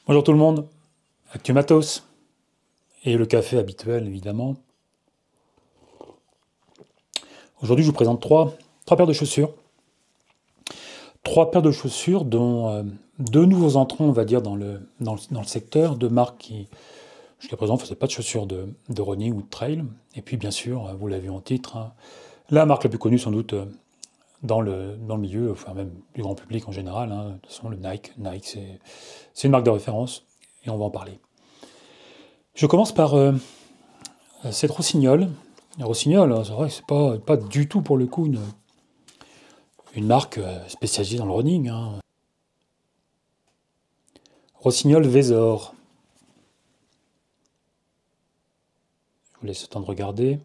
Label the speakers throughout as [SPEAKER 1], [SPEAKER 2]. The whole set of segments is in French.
[SPEAKER 1] Bonjour tout le monde, Actu Matos et le café habituel évidemment. Aujourd'hui je vous présente trois paires de chaussures. Trois paires de chaussures dont deux nouveaux entrants on va dire dans le secteur, deux marques qui jusqu'à présent ne faisaient pas de chaussures de running ou de trail. Et puis bien sûr, vous l'avez vu en titre, hein, la marque la plus connue sans doute dans le milieu, enfin même du grand public en général, hein, de toute façon le Nike. Nike c'est une marque de référence et on va en parler. Je commence par cette Rossignol. Rossignol, c'est vrai que c'est pas du tout pour le coup une marque spécialisée dans le running, hein. Rossignol Vésor. Je vous laisse le temps de regarder.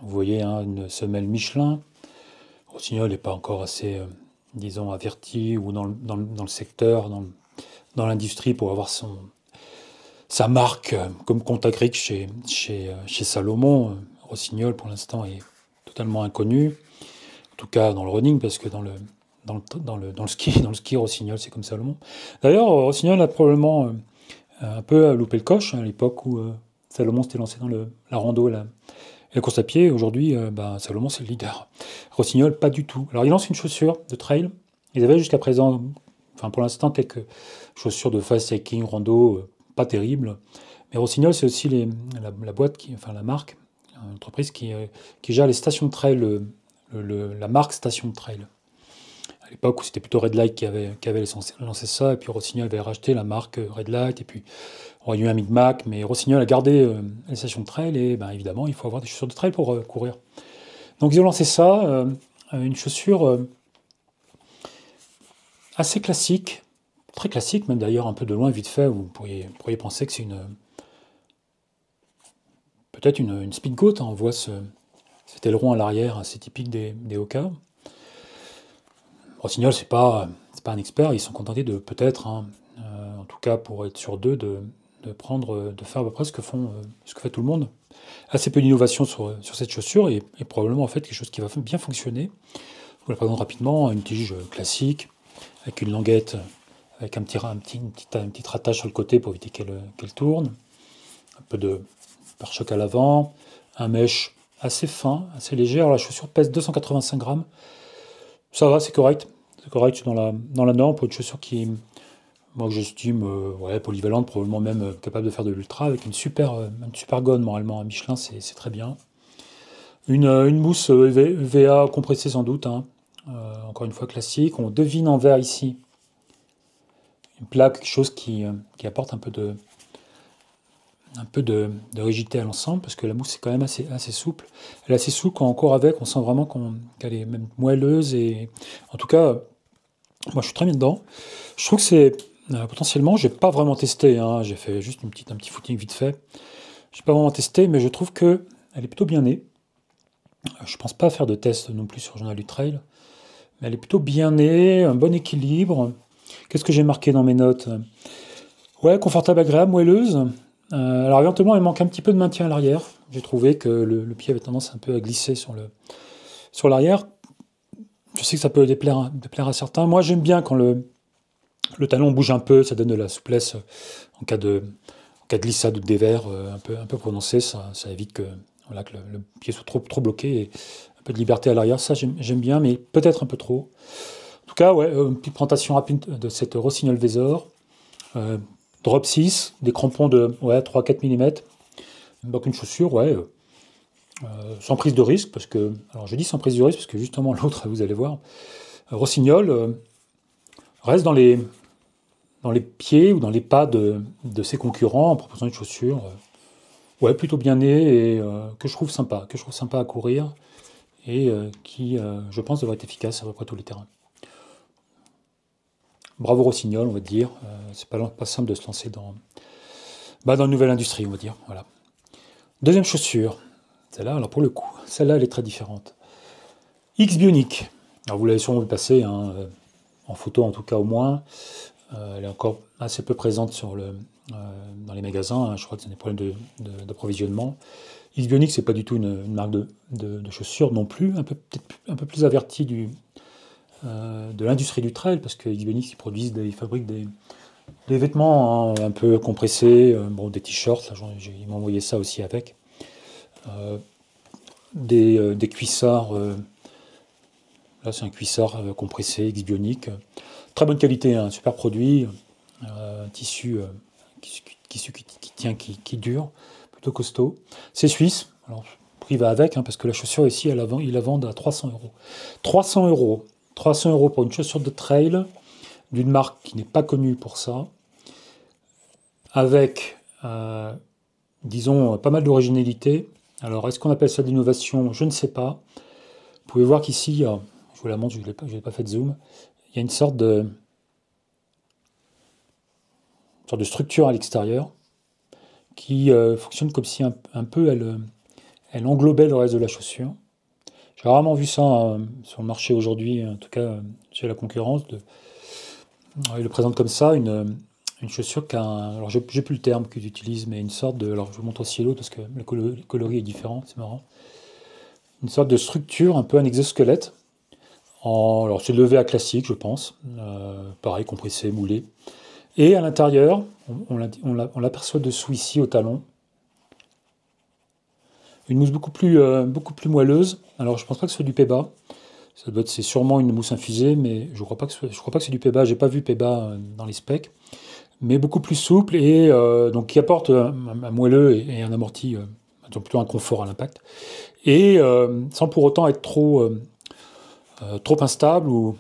[SPEAKER 1] Vous voyez hein, une semelle Michelin. Rossignol n'est pas encore assez, disons, averti ou dans le secteur, dans l'industrie pour avoir sa marque comme Contagrix chez Salomon. Rossignol pour l'instant est totalement inconnu. En tout cas dans le running, parce que dans le ski Rossignol, c'est comme Salomon. D'ailleurs, Rossignol a probablement un peu loupé le coche hein, à l'époque où Salomon s'était lancé dans la rando et la course à pied. Aujourd'hui, Salomon, c'est le leader. Rossignol, pas du tout. Alors, ils lancent une chaussure de trail. Ils avaient jusqu'à présent, enfin pour l'instant, quelques chaussures de fast hiking, rando, pas terribles. Mais Rossignol, c'est aussi la boîte, enfin la marque, l'entreprise qui gère les stations de trail, la marque station de trail. À l'époque où c'était plutôt Red Light qui avait lancé ça, et puis Rossignol avait racheté la marque Red Light, et puis il y a eu un micmac, mais Rossignol a gardé les stations de trail, et évidemment, il faut avoir des chaussures de trail pour courir. Donc ils ont lancé ça, une chaussure assez classique, très classique, même d'ailleurs un peu de loin, vite fait, vous pourriez penser que c'est peut-être une speed goat, hein. On voit cet aileron à l'arrière, assez typique des Hoka. Rossignol, c'est pas un expert, ils sont contentés de peut-être, hein, en tout cas pour être sur deux, de faire à peu près ce que fait tout le monde. Assez peu d'innovation sur cette chaussure et probablement en fait quelque chose qui va bien fonctionner. Je vous la présente rapidement, une tige classique avec une languette, avec un petit rattache sur le côté pour éviter qu'elle tourne, un peu de pare-choc à l'avant, un mesh assez fin, assez léger. Alors la chaussure pèse 285 grammes, ça va, c'est correct. C'est correct dans la norme pour une chaussure qui, moi que j'estime polyvalente, probablement même capable de faire de l'ultra, avec une super gonne normalement à Michelin, c'est très bien. Une mousse EVA compressée sans doute, hein. Encore une fois classique. On devine en vert ici une plaque, quelque chose qui apporte un peu de rigidité à l'ensemble, parce que la mousse est quand même assez souple. Elle est assez souple quand on court avec, on sent vraiment qu'elle est même moelleuse, et en tout cas, moi je suis très bien dedans. Je trouve que c'est potentiellement, j'ai pas vraiment testé, hein, j'ai fait juste un petit footing vite fait. J'ai pas vraiment testé, mais je trouve que elle est plutôt bien née. Je pense pas faire de test non plus sur Journal du Trail, mais elle est plutôt bien née, un bon équilibre. Qu'est-ce que j'ai marqué dans mes notes? Ouais, confortable, agréable, moelleuse. Alors éventuellement, il manque un petit peu de maintien à l'arrière. J'ai trouvé que le pied avait tendance un peu à glisser sur l'arrière. Je sais que ça peut déplaire à certains. Moi, j'aime bien quand le talon bouge un peu, ça donne de la souplesse en cas de glissade ou de dévers un peu prononcé. Ça évite que le pied soit trop bloqué, et un peu de liberté à l'arrière. Ça, j'aime bien, mais peut-être un peu trop. En tout cas, ouais, une petite présentation rapide de cette Rossignol Vésor. Drop 6, des crampons de 3-4 mm. Donc une chaussure, sans prise de risque, alors je dis sans prise de risque, parce que justement l'autre, vous allez voir, Rossignol reste dans les pieds ou dans les pas de ses concurrents en proposant une chaussure plutôt bien née, et que je trouve sympa à courir, et qui, je pense, devrait être efficace à peu près tous les terrains. Bravo Rossignol, on va dire. C'est pas simple de se lancer dans une nouvelle industrie, on va dire. Voilà. Deuxième chaussure. Celle-là, alors pour le coup, celle-là, elle est très différente. X-Bionic. Alors vous l'avez sûrement vu passer, hein, en photo en tout cas au moins. Elle est encore assez peu présente dans les magasins, hein. Je crois que c'est des problèmes d'approvisionnement. X-Bionic, c'est pas du tout une marque de chaussures non plus, peut-être un peu plus averti de l'industrie du trail, parce que X-Bionic, ils fabriquent des vêtements hein, un peu compressés, bon, des t-shirts, là, ils m'ont envoyé ça aussi avec, euh, des cuissards, là c'est un cuissard compressé, X-Bionic, très bonne qualité, un super produit, un tissu qui tient, qui dure, plutôt costaud. C'est suisse, alors prix va avec, hein, parce que la chaussure ici, ils la vendent à 300 euros. 300 euros. 300 euros pour une chaussure de trail d'une marque qui n'est pas connue pour ça, avec, disons, pas mal d'originalité. Alors, est-ce qu'on appelle ça de l'innovation? Je ne sais pas. Vous pouvez voir qu'ici, je vous la montre, je n'ai pas fait de zoom, il y a une sorte de structure à l'extérieur qui fonctionne comme si un peu elle englobait le reste de la chaussure. J'ai rarement vu ça sur le marché aujourd'hui, en tout cas chez la concurrence. Il le présente comme ça, une chaussure qui a alors j'ai plus le terme qu'ils utilisent, mais une sorte de, alors je vous montre aussi l'autre parce que le coloris est différent, c'est marrant. Une sorte de structure, un peu un exosquelette. Alors c'est le VA classique, je pense, pareil, compressé, moulé. Et à l'intérieur, on l'aperçoit dessous ici au talon. Une mousse beaucoup plus moelleuse. Alors je pense pas que ce soit du Peba. C'est sûrement une mousse infusée, mais je crois pas que c'est du Peba. J'ai pas vu Peba dans les specs, mais beaucoup plus souple et donc qui apporte un moelleux et un amorti, donc plutôt un confort à l'impact, et sans pour autant être trop instable ou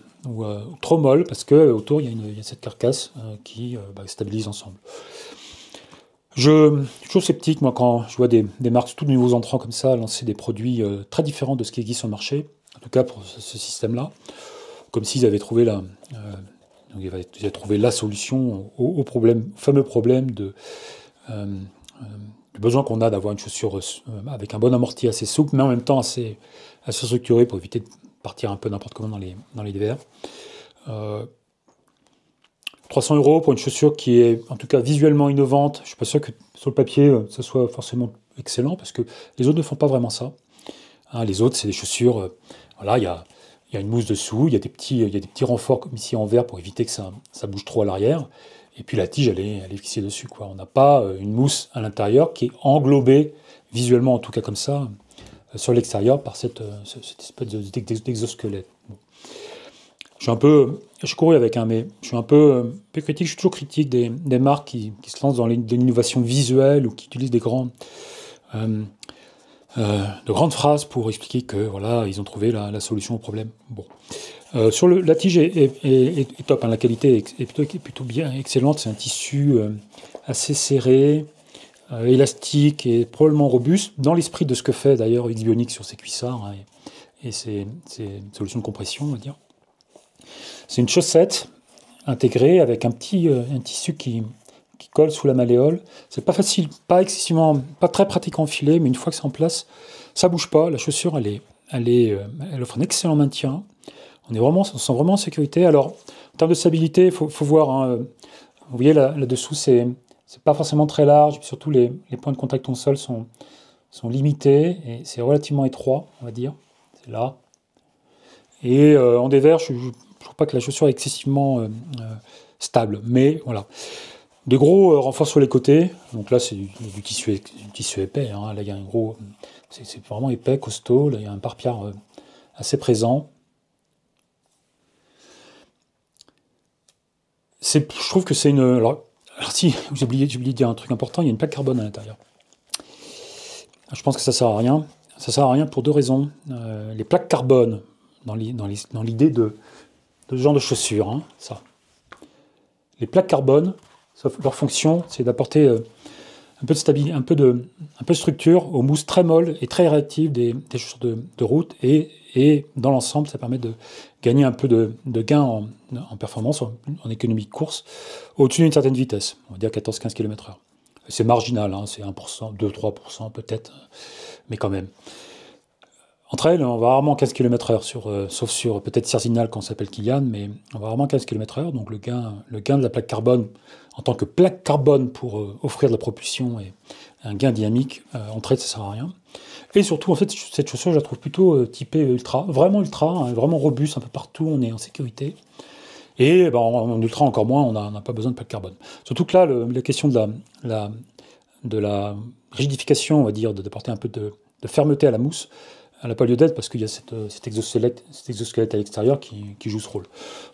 [SPEAKER 1] trop molle, parce que autour il y a cette carcasse qui stabilise ensemble. Je suis toujours sceptique, moi, quand je vois des marques, tous de nouveaux entrants comme ça, lancer des produits très différents de ce qui existe sur le marché, en tout cas pour ce système-là, comme s'ils avaient trouvé la solution au fameux problème du besoin qu'on a d'avoir une chaussure avec un bon amorti assez souple, mais en même temps assez structuré pour éviter de partir un peu n'importe comment dans les dévers. 300 euros pour une chaussure qui est en tout cas visuellement innovante. Je ne suis pas sûr que sur le papier ça soit forcément excellent parce que les autres ne font pas vraiment ça. Hein, les autres, c'est des chaussures. Voilà, il y a une mousse dessous, il y a des petits renforts comme ici en verre pour éviter que ça bouge trop à l'arrière. Et puis la tige, elle est fixée dessus, quoi. On n'a pas une mousse à l'intérieur qui est englobée, visuellement en tout cas comme ça, sur l'extérieur par cette espèce d'exosquelette. Bon. Je cours avec, mais je suis un peu critique. Je suis toujours critique des marques qui se lancent dans l'innovation visuelle ou qui utilisent de grandes phrases pour expliquer que voilà, ils ont trouvé la solution au problème. Bon. La tige est top, hein, la qualité est plutôt bien excellente. C'est un tissu assez serré, élastique et probablement robuste, dans l'esprit de ce que fait d'ailleurs X-Bionic sur ses cuissards hein, et ses solutions de compression, on va dire. C'est une chaussette intégrée avec un tissu qui colle sous la malléole. C'est pas facile, pas très pratique à enfiler, mais une fois que c'est en place, ça bouge pas. La chaussure, elle offre un excellent maintien. On se sent vraiment en sécurité. Alors, en termes de stabilité, il faut voir. Hein, vous voyez là-dessous, c'est pas forcément très large. Puis surtout, les points de contact au sol sont limités et c'est relativement étroit, on va dire. C'est là. Et en dévers, je ne trouve pas que la chaussure est excessivement stable, mais voilà. Des gros renforts sur les côtés. Donc là, c'est du tissu épais. Hein. Là, il y a c'est vraiment épais, costaud. Là, il y a un pare-pierre assez présent. Je trouve que c'est une. Alors si, j'ai oublié de dire un truc important. Il y a une plaque carbone à l'intérieur. Je pense que ça sert à rien. Ça sert à rien pour deux raisons. Les plaques carbone dans l'idée de ce genre de chaussures, hein, ça. Les plaques carbone, leur fonction, c'est d'apporter un peu de stabilité, un peu de structure aux mousses très molles et très réactives des chaussures de route, et dans l'ensemble, ça permet de gagner un peu de gain en performance, en économie de course, au-dessus d'une certaine vitesse, on va dire 14-15 km/h. C'est marginal, hein, c'est 1%, 2-3% peut-être, mais quand même. Entre elles, on va rarement 15 km/h, sauf sur peut-être Cerzinal quand on s'appelle Kilian, mais on va rarement 15 km/h. Donc le gain de la plaque carbone, en tant que plaque carbone pour offrir de la propulsion et un gain dynamique, en trade, ça sert à rien. Et surtout, en fait, cette chaussure, je la trouve plutôt typée ultra, hein, vraiment robuste un peu partout, on est en sécurité. Et ben, en ultra encore moins, on n'a pas besoin de plaque carbone. Surtout que là, la question de la rigidification, on va dire, d'apporter un peu de fermeté à la mousse, elle n'a pas lieu d'être parce qu'il y a cet exosquelette à l'extérieur qui joue ce rôle.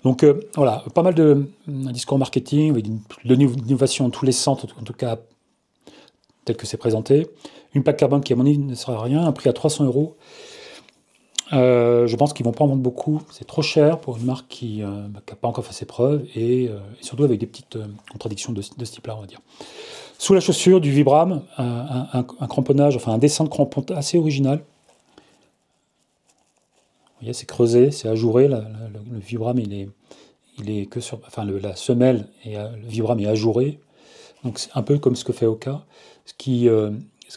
[SPEAKER 1] Donc voilà, pas mal de discours marketing, avec de l'innovation dans tous les sens, en tout cas tel que c'est présenté. Une plaque carbone qui, à mon avis, ne sert à rien, un prix à 300 euros. Je pense qu'ils vont pas en vendre beaucoup, c'est trop cher pour une marque qui n'a pas encore fait ses preuves et surtout avec des petites contradictions de ce type-là, on va dire. Sous la chaussure, du Vibram, un cramponnage, enfin un dessin de crampon assez original. Vous voyez, c'est creusé, c'est ajouré. Le Vibram, il est que sur, enfin la semelle et le Vibram est ajouré. Donc c'est un peu comme ce que fait Oka, ce qui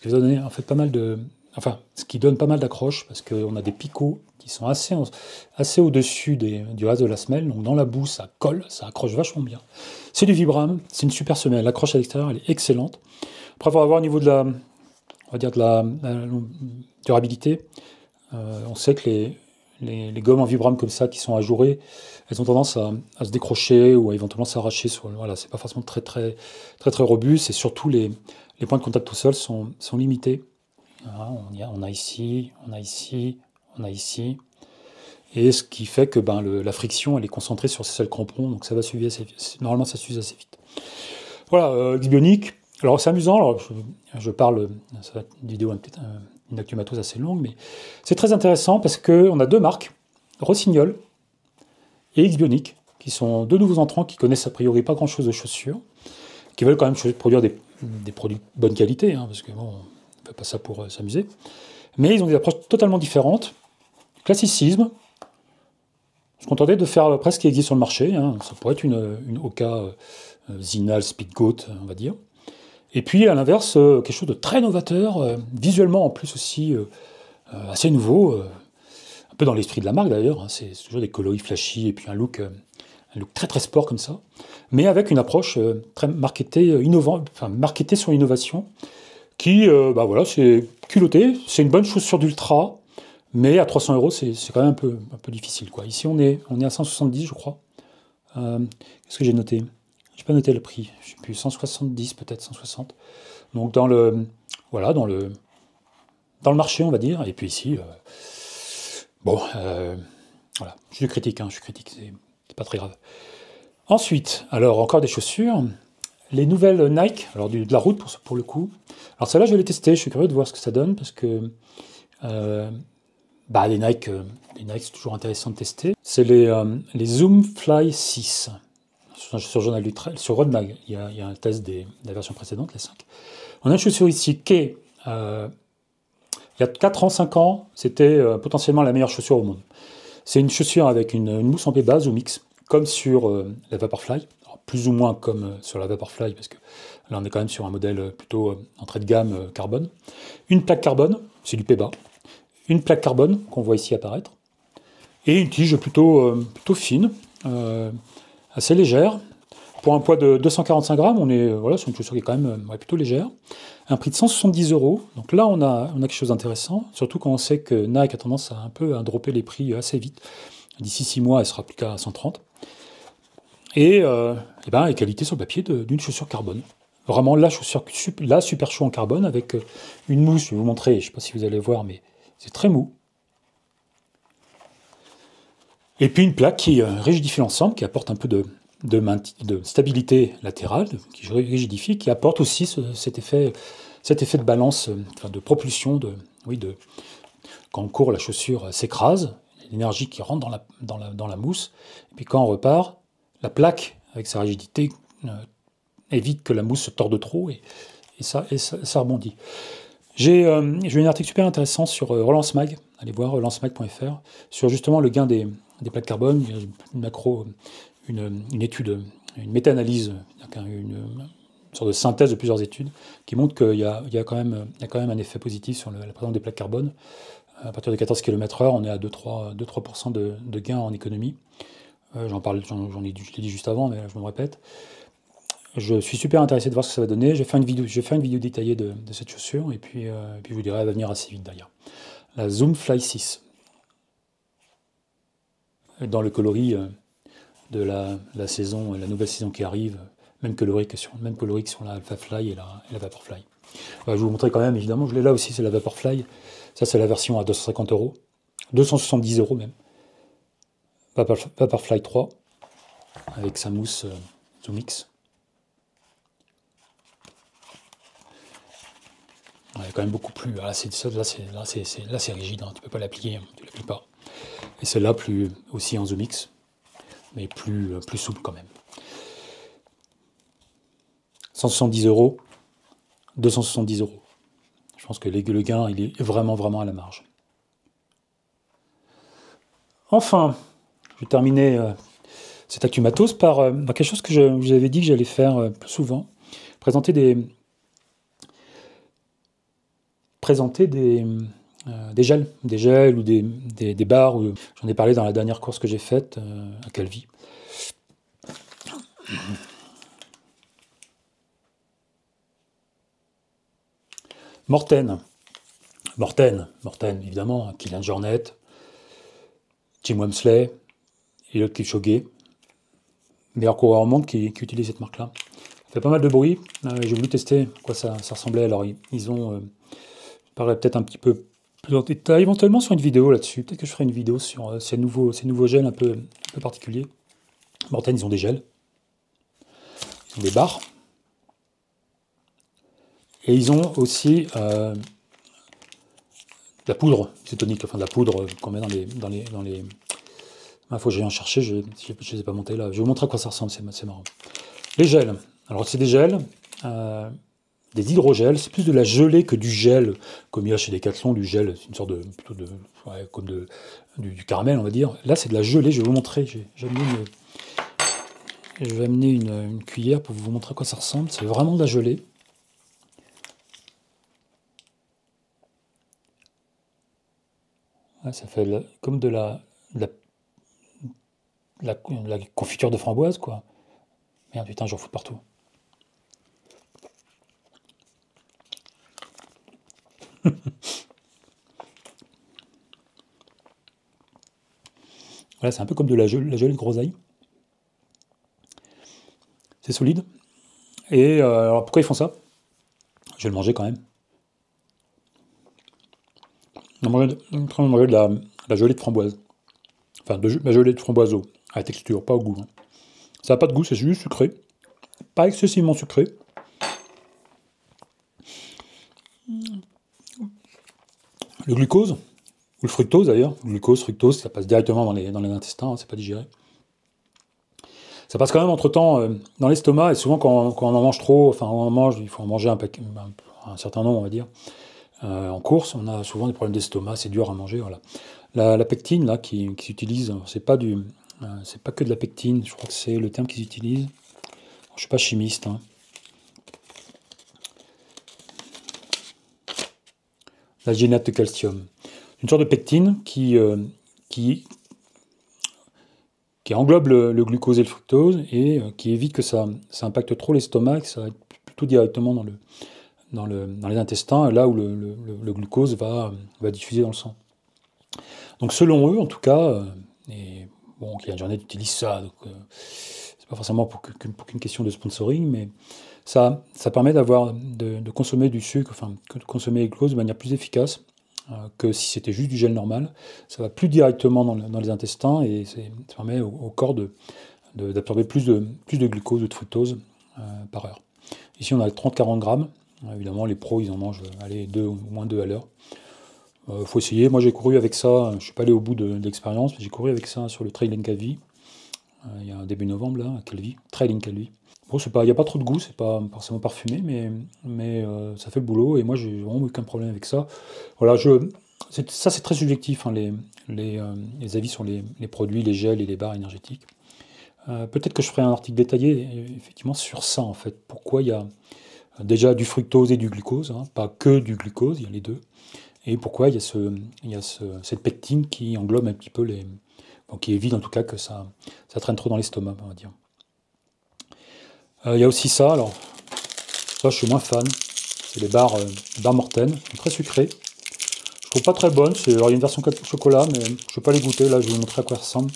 [SPEAKER 1] donne en fait pas mal de, enfin ce qui donne pas mal d'accroche parce qu'on a des picots qui sont assez au-dessus du reste de la semelle. Donc dans la boue, ça colle, ça accroche vachement bien. C'est du Vibram, c'est une super semelle. L'accroche à l'extérieur, elle est excellente. Après, il faut voir au niveau de la, on va dire de la durabilité. On sait que les gommes en Vibram comme ça qui sont ajourées, elles ont tendance à se décrocher ou à éventuellement s'arracher. Voilà, c'est pas forcément très robuste et surtout les points de contact au sol sont limités. Voilà, on a ici, on a ici, on a ici. Et ce qui fait que la friction elle est concentrée sur ces seuls crampons, donc ça va suivre normalement ça s'use assez vite. Voilà, X-Bionic. Alors c'est amusant, alors je parle, ça va être une vidéo une actu matos assez longue, mais c'est très intéressant parce qu'on a deux marques, Rossignol et X-Bionic, qui sont deux nouveaux entrants qui connaissent a priori pas grand-chose de chaussures, qui veulent quand même produire des produits de bonne qualité, hein, parce que bon, on ne fait pas ça pour s'amuser. Mais ils ont des approches totalement différentes. Classicisme, se contenter de faire presque ce qui existe sur le marché, hein. Ça pourrait être une Oka Zinal Speedgoat, on va dire. Et puis à l'inverse, quelque chose de très novateur, visuellement en plus aussi assez nouveau, un peu dans l'esprit de la marque d'ailleurs, hein. C'est toujours des coloris flashy et puis un look très sport comme ça, mais avec une approche très marketée, marketée sur l'innovation, qui, voilà, c'est culotté, c'est une bonne chaussure d'ultra, mais à 300 euros, c'est quand même un peu difficile, quoi. Ici, on est à 170, je crois. Qu'est-ce que j'ai noté? J'ai pas noté le prix, je sais plus, 170 peut-être, 160. Donc dans le marché, on va dire. Et puis ici, voilà, je suis critique, c'est pas très grave. Ensuite, alors encore des chaussures, les nouvelles Nike, alors de la route pour le coup. Alors celle-là, je vais les tester, je suis curieux de voir ce que ça donne parce que les Nike, c'est toujours intéressant de tester. C'est les Zoom Fly 6. Sur Roadmag, il y a un test de la version précédente, les 5. On a une chaussure ici qui est, il y a 4 ans, 5 ans, c'était potentiellement la meilleure chaussure au monde. C'est une chaussure avec une mousse en base ou mix, comme sur la Vaporfly, alors, plus ou moins comme sur la Vaporfly, parce que là on est quand même sur un modèle plutôt entrée de gamme carbone. Une plaque carbone, c'est du P-bas. Une plaque carbone qu'on voit ici apparaître, et une tige plutôt fine, assez légère. Pour un poids de 245 grammes, on est sur une chaussure qui est quand même plutôt légère. Un prix de 170 €. Donc là, on a quelque chose d'intéressant, surtout quand on sait que Nike a tendance à dropper les prix assez vite. D'ici 6 mois, elle sera plus qu'à 130. Et qualité sur le papier d'une chaussure carbone. Vraiment la super chou en carbone avec une mousse, je vais vous montrer, je ne sais pas si vous allez voir, mais c'est très mou. Et puis une plaque qui rigidifie l'ensemble, qui apporte un peu de stabilité latérale, qui rigidifie, qui apporte aussi cet effet de balance, de propulsion, quand on court, la chaussure s'écrase, l'énergie qui rentre dans la mousse, et puis quand on repart, la plaque, avec sa rigidité, évite que la mousse se torde trop, et ça rebondit. J'ai eu un article super intéressant sur Relance Mag, allez voir relancemag.fr, sur justement le gain des plaques carbone. Il y a une étude, une méta-analyse, une sorte de synthèse de plusieurs études qui montre qu'il y a quand même un effet positif sur la présence des plaques carbone À partir de 14 km/h, on est à 2-3% de gain en économie. Je l'ai dit juste avant, mais je me répète. Je suis super intéressé de voir ce que ça va donner. Je vais faire une vidéo détaillée de cette chaussure, et puis je vous dirai, elle va venir assez vite d'ailleurs. La Zoom Fly 6. Dans le coloris de la saison, la nouvelle saison qui arrive, même coloris que sur la Alpha Fly et la Vaporfly. Je vais vous montrer quand même, évidemment, je l'ai là aussi, c'est la Vaporfly. Ça, c'est la version à 250 €, 270 € même. Vaporfly 3, avec sa mousse Zoom X. Ouais, quand même beaucoup plus. Là, c'est rigide, hein, tu peux pas l'appliquer, hein, tu l'appliques pas. Et celle-là, aussi en Zoom X, mais plus souple quand même. 170 €, 270 €. Je pense que le gain, il est vraiment, vraiment à la marge. Enfin, je vais terminer cet Actu Matos par quelque chose que je vous avais dit que j'allais faire plus souvent. Présenter des gels ou des barres. J'en ai parlé dans la dernière course que j'ai faite à Calvi. Morten, évidemment, Kylian Jornet, Tim Wamsley, Eliud Kipchoge, meilleur coureur au monde qui utilise cette marque-là. Ça fait pas mal de bruit. J'ai voulu tester à quoi ça ressemblait. Alors, ils ont... je parlerai peut-être un petit peu plus en détail, éventuellement sur une vidéo là-dessus. Peut-être que je ferai une vidéo sur ces nouveaux gels un peu particuliers. Morten, ils ont des gels. Ils ont des barres. Et ils ont aussi de la poudre cétonique, enfin de la poudre qu'on met dans les... Il faut que j'aille en chercher, je ne les ai pas montés là. Je vais vous montrer à quoi ça ressemble, c'est marrant. Les gels. Alors c'est des gels, des hydrogels, c'est plus de la gelée que du gel, comme il y a chez Decathlon, du gel, c'est une sorte du caramel, on va dire. Là c'est de la gelée, je vais vous montrer. Je vais amener une cuillère pour vous montrer à quoi ça ressemble. C'est vraiment de la gelée. Ça fait comme de la confiture de framboise, quoi. Merde, putain, j'en fous partout. Voilà, c'est un peu comme de la gelée de groseille. C'est solide. Et alors, pourquoi ils font ça? Je vais le manger quand même. On est en train de manger de la gelée de framboise. Enfin, de la gelée de framboise à la texture, pas au goût. Hein. Ça n'a pas de goût, c'est juste sucré. Pas excessivement sucré. Le glucose, ou le fructose d'ailleurs, glucose, fructose, ça passe directement dans les intestins, hein, c'est pas digéré. Ça passe quand même entre-temps dans l'estomac, et souvent quand on en mange trop, enfin on en mange, il faut en manger un certain nombre, on va dire. En course, on a souvent des problèmes d'estomac, c'est dur à manger, voilà. La pectine, là, qui s'utilise, c'est pas que de la pectine, je crois que c'est le terme qu'ils utilisent. Je suis pas chimiste, hein. L'algénate de calcium. Une sorte de pectine qui englobe le glucose et le fructose et qui évite que ça impacte trop l'estomac, que ça aille plutôt directement dans les intestins, là où le glucose va diffuser dans le sang. Donc selon eux, en tout cas, et bon, Kylian Jornet utilise ça, donc c'est pas forcément pour qu'une question de sponsoring, mais ça permet de consommer du sucre, enfin de consommer le glucose de manière plus efficace que si c'était juste du gel normal. Ça va plus directement dans les intestins et ça permet au corps d'absorber plus de glucose ou de fructose par heure. Ici on a 30-40 grammes. Évidemment les pros ils en mangent au moins 2 à l'heure. Faut essayer. Moi j'ai couru avec ça, je suis pas allé au bout de l'expérience, mais j'ai couru avec ça sur le Trail in Calvi. Il y a un début novembre là, à Calvi, Trail in Calvi. Bon, il n'y a pas trop de goût, c'est pas forcément parfumé, mais ça fait le boulot, et moi j'ai vraiment aucun problème avec ça. Voilà, ça c'est très subjectif, hein, les avis sur les produits, les gels et les barres énergétiques. Peut-être que je ferai un article détaillé, effectivement, sur ça en fait. Pourquoi il y a déjà du fructose et du glucose, hein, pas que du glucose, il y a les deux. et pourquoi il y a cette pectine qui englobe un petit peu les... Bon, qui évite en tout cas que ça traîne trop dans l'estomac, on va dire. Il y a aussi ça, alors ça je suis moins fan, c'est les barres Morten, très sucrées. Je trouve pas très bonnes, alors il y a une version chocolat, mais je ne vais pas les goûter, là je vais vous montrer à quoi elles ressemblent.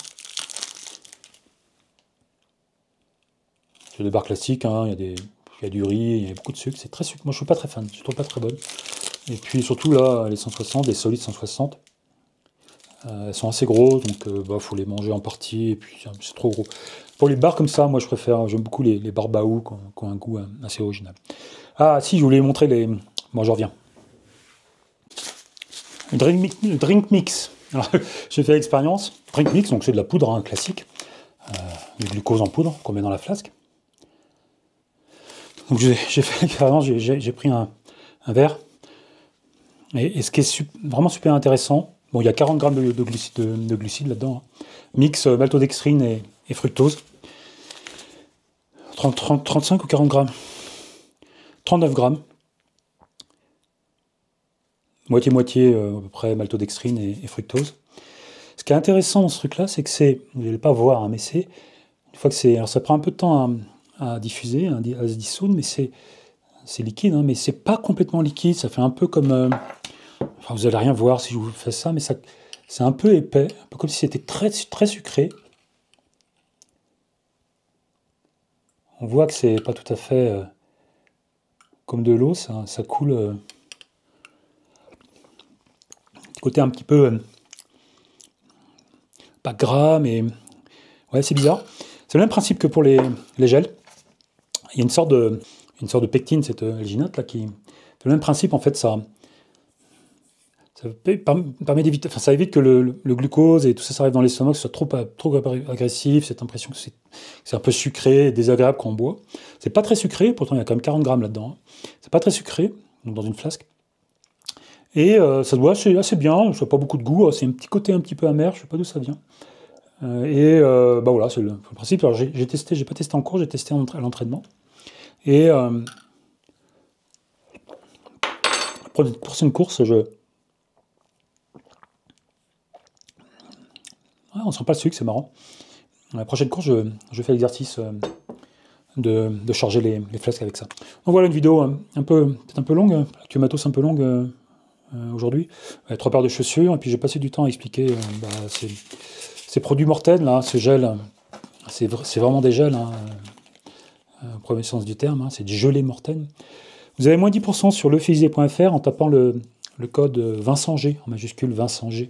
[SPEAKER 1] C'est des barres classiques, hein, il y a du riz, il y a beaucoup de sucre, c'est très sucre, moi je suis pas très fan, je trouve pas très bonne. Et puis surtout là, les 160, les solides 160, elles sont assez grosses, donc faut les manger en partie, et puis c'est trop gros. Pour les barres comme ça, moi je préfère, j'aime beaucoup les barres Baou qui ont un goût assez original. Ah si, je voulais vous montrer les... Bon, j'en reviens. Drink Mix. Alors, j'ai fait l'expérience. Drink Mix, donc c'est de la poudre hein, classique, du glucose en poudre qu'on met dans la flasque. Donc j'ai fait l'expérience, j'ai pris un verre. Et ce qui est vraiment super intéressant, bon, il y a 40 grammes de glucides là-dedans. Hein. Mix maltodextrine et fructose. 35 ou 40 grammes. 39 grammes. Moitié-moitié à peu près maltodextrine et fructose. Ce qui est intéressant dans ce truc-là, c'est que c'est, vous n'allez pas voir, hein, mais c'est, une fois que c'est, alors ça prend un peu de temps à diffuser, à se dissoudre, mais c'est liquide, hein, mais c'est pas complètement liquide, ça fait un peu comme, enfin vous allez rien voir si je vous fais ça, mais ça, c'est un peu épais, un peu comme si c'était très, très sucré. On voit que c'est pas tout à fait comme de l'eau, ça coule. Côté un petit peu pas gras, mais ouais, c'est bizarre. C'est le même principe que pour les gels. Il y a une sorte de pectine, cette alginate là, qui fait le même principe. En fait, ça permet d'éviter, enfin, ça évite que le glucose et tout ça arrive dans l'estomac, que ce soit trop agressif, cette impression que c'est un peu sucré, désagréable quand on boit. C'est pas très sucré, pourtant il y a quand même 40 grammes là-dedans. Hein. C'est pas très sucré, donc dans une flasque. Et ça se boit assez bien, ça n'a pas beaucoup de goût, c'est un petit côté un petit peu amer, je ne sais pas d'où ça vient. Bah voilà, c'est le principe. Alors j'ai testé, j'ai pas testé en cours, j'ai testé à l'entraînement. Et pour une course, on sent pas le sucre, c'est marrant. La prochaine course, je fais l'exercice de charger les flasques avec ça. Donc voilà une vidéo peut-être un peu longue, avec matos un peu longue aujourd'hui. 3 paires de chaussures, et puis j'ai passé du temps à expliquer ces produits Morten, là, ce gel, c'est vraiment des gels, hein, en premier sens du terme, hein, c'est du gelé Morten. Vous avez moins 10% sur lefilisier.fr en tapant le code Vincent G, en majuscule Vincent G.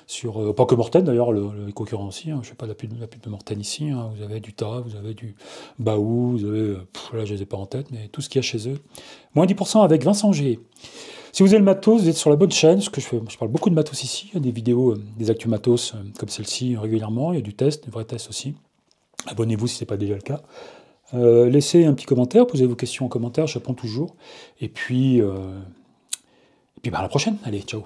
[SPEAKER 1] Sur, pas que Morten d'ailleurs, les concurrents aussi, hein, je ne fais pas la pub de Morten ici, hein, vous avez du Tas, vous avez du Baou, vous avez, là je ne les ai pas en tête, mais tout ce qu'il y a chez eux. Moins 10% avec Vincent G. Si vous avez le matos, vous êtes sur la bonne chaîne, parce que je parle beaucoup de matos ici, il y a des vidéos, des actus matos comme celle-ci régulièrement, il y a du test, des vrais tests aussi. Abonnez-vous si ce n'est pas déjà le cas. Laissez un petit commentaire, posez vos questions en commentaire, je réponds toujours. Et puis à la prochaine, allez, ciao.